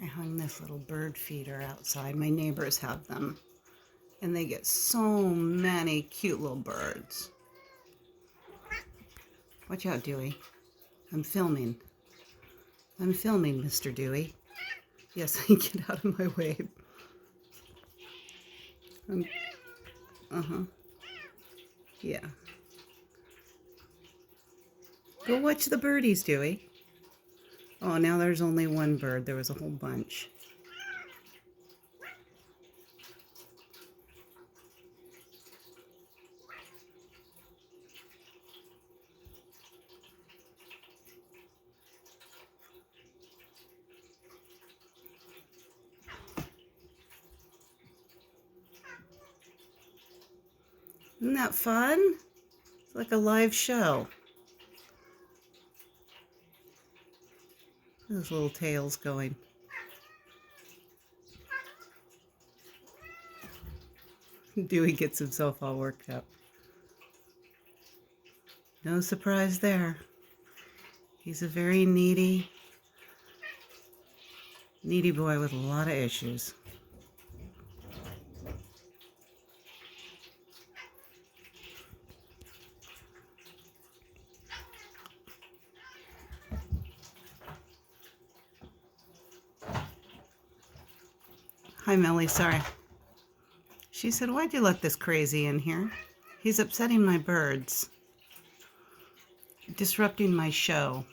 I hung this little bird feeder outside. My neighbors have them. And they get so many cute little birds. Watch out, Dewey. I'm filming. I'm filming, Mr. Dewey. Yes, get out of my way. Yeah. Go watch the birdies, Dewey. Oh, now there's only one bird. There was a whole bunch. Isn't that fun? It's like a live show. Those little tails going. Dewey gets himself all worked up. No surprise there. He's a very needy boy with a lot of issues. Hi, Millie. Sorry. She said, "Why'd you let this crazy in here? He's upsetting my birds. Disrupting my show."